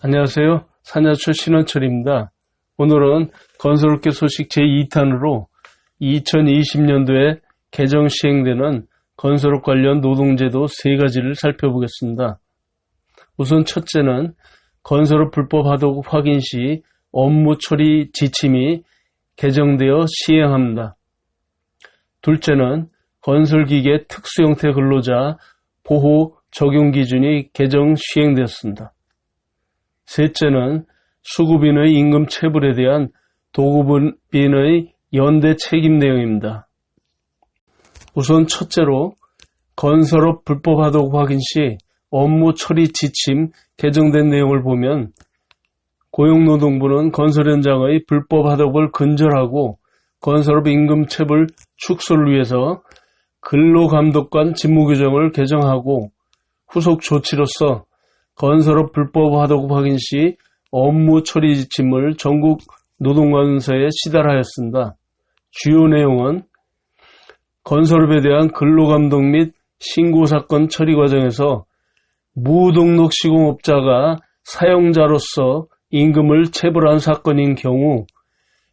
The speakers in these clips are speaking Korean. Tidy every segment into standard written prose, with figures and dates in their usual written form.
안녕하세요. 산야초 신원철입니다. 오늘은 건설업계 소식 제2탄으로 2020년도에 개정 시행되는 건설업 관련 노동제도 3가지를 살펴보겠습니다. 우선 첫째는 건설업 불법 하도급 확인 시 업무 처리 지침이 개정되어 시행합니다. 둘째는 건설기계 특수형태 근로자 보호 적용 기준이 개정 시행되었습니다. 셋째는 수급인의 임금 체불에 대한 도급인의 연대 책임 내용입니다. 우선 첫째로 건설업 불법 하도급 확인 시 업무 처리 지침 개정된 내용을 보면 고용노동부는 건설 현장의 불법 하도급을 근절하고 건설업 임금 체불 축소를 위해서 근로감독관 직무규정을 개정하고 후속 조치로서 건설업 불법 하도급 확인 시 업무 처리 지침을 전국 노동관서에 시달하였습니다. 주요 내용은 건설업에 대한 근로감독 및 신고사건 처리 과정에서 무등록 시공업자가 사용자로서 임금을 체불한 사건인 경우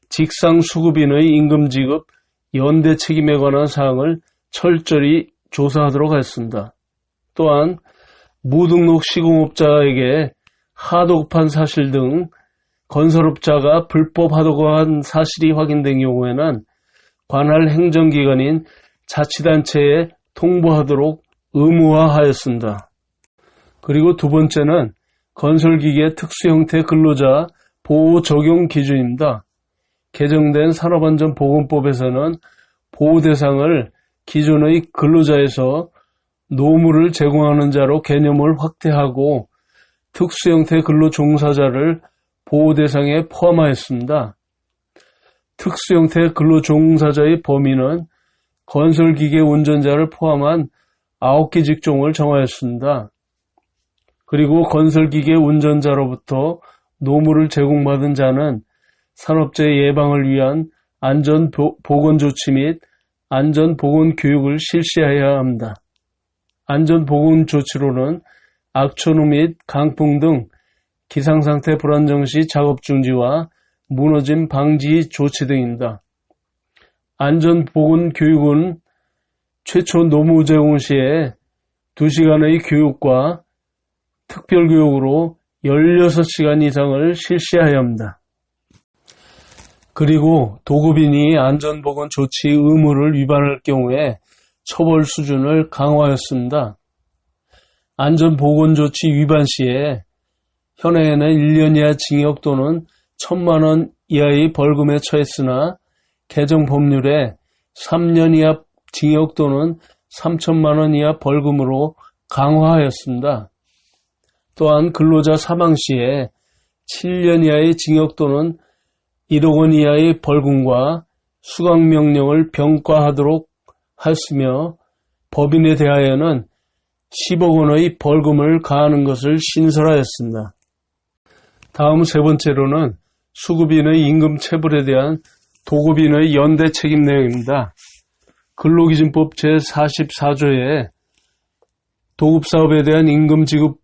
직상수급인의 임금 지급 연대 책임에 관한 사항을 철저히 조사하도록 하였습니다. 또한 무등록 시공업자에게 하도급한 사실 등 건설업자가 불법 하도급한 사실이 확인된 경우에는 관할 행정기관인 자치단체에 통보하도록 의무화하였습니다. 그리고 두 번째는 건설기계 특수형태 근로자 보호 적용 기준입니다. 개정된 산업안전보건법에서는 보호 대상을 기존의 근로자에서 노무를 제공하는 자로 개념을 확대하고 특수형태 근로 종사자를 보호 대상에 포함하였습니다. 특수형태 근로 종사자의 범위는 건설기계 운전자를 포함한 9개 직종을 정하였습니다. 그리고 건설기계 운전자로부터 노무를 제공받은 자는 산업재해 예방을 위한 안전보건조치 및 안전보건교육을 실시해야 합니다. 안전보건조치로는 악천후 및 강풍 등 기상상태 불안정 시 작업 중지와 무너짐 방지 조치 등입니다. 안전보건교육은 최초 노무 제공 시에 2시간의 교육과 특별교육으로 16시간 이상을 실시해야 합니다. 그리고 도급인이 안전보건조치 의무를 위반할 경우에 처벌 수준을 강화하였습니다. 안전보건조치 위반 시에 현행에는 1년 이하 징역 또는 1,000만 원 이하의 벌금에 처했으나 개정 법률에 3년 이하 징역 또는 3,000만 원 이하 벌금으로 강화하였습니다. 또한 근로자 사망 시에 7년 이하의 징역 또는 1억 원 이하의 벌금과 수강명령을 병과하도록 하였으며 법인에 대하여는 10억 원의 벌금을 가하는 것을 신설하였습니다. 다음 세 번째로는 수급인의 임금 체불에 대한 도급인의 연대 책임 내용입니다. 근로기준법 제44조에 도급사업에 대한 임금 지급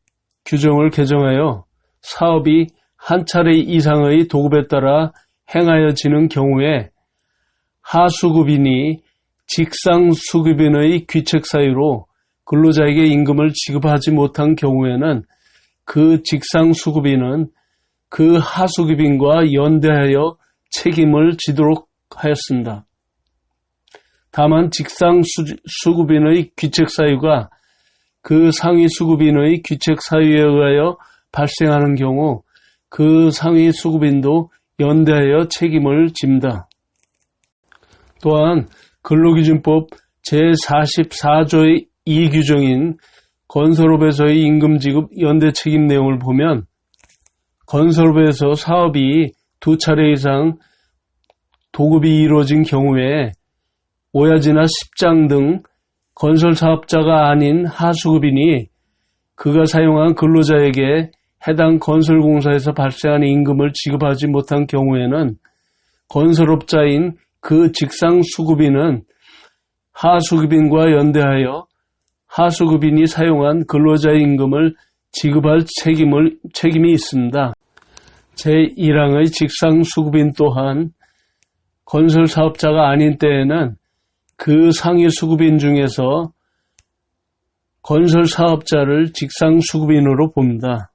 규정을 개정하여 사업이 한 차례 이상의 도급에 따라 행하여지는 경우에 하수급인이 직상수급인의 귀책 사유로 근로자에게 임금을 지급하지 못한 경우에는 그 직상수급인은 그 하수급인과 연대하여 책임을 지도록 하였습니다. 다만 직상수급인의 귀책 사유가 그 상위수급인의 귀책 사유에 의하여 발생하는 경우 그 상위수급인도 연대하여 책임을 집니다. 또한 근로기준법 제44조의 2규정인 건설업에서의 임금지급 연대 책임 내용을 보면 건설업에서 사업이 2차례 이상 도급이 이루어진 경우에 오야지나 십장 등 건설사업자가 아닌 하수급인이 그가 사용한 근로자에게 해당 건설공사에서 발생한 임금을 지급하지 못한 경우에는 건설업자인 그 직상수급인은 하수급인과 연대하여 하수급인이 사용한 근로자의 임금을 지급할 책임이 있습니다. 제1항의 직상수급인 또한 건설사업자가 아닌 때에는 그 상위 수급인 중에서 건설사업자를 직상수급인으로 봅니다.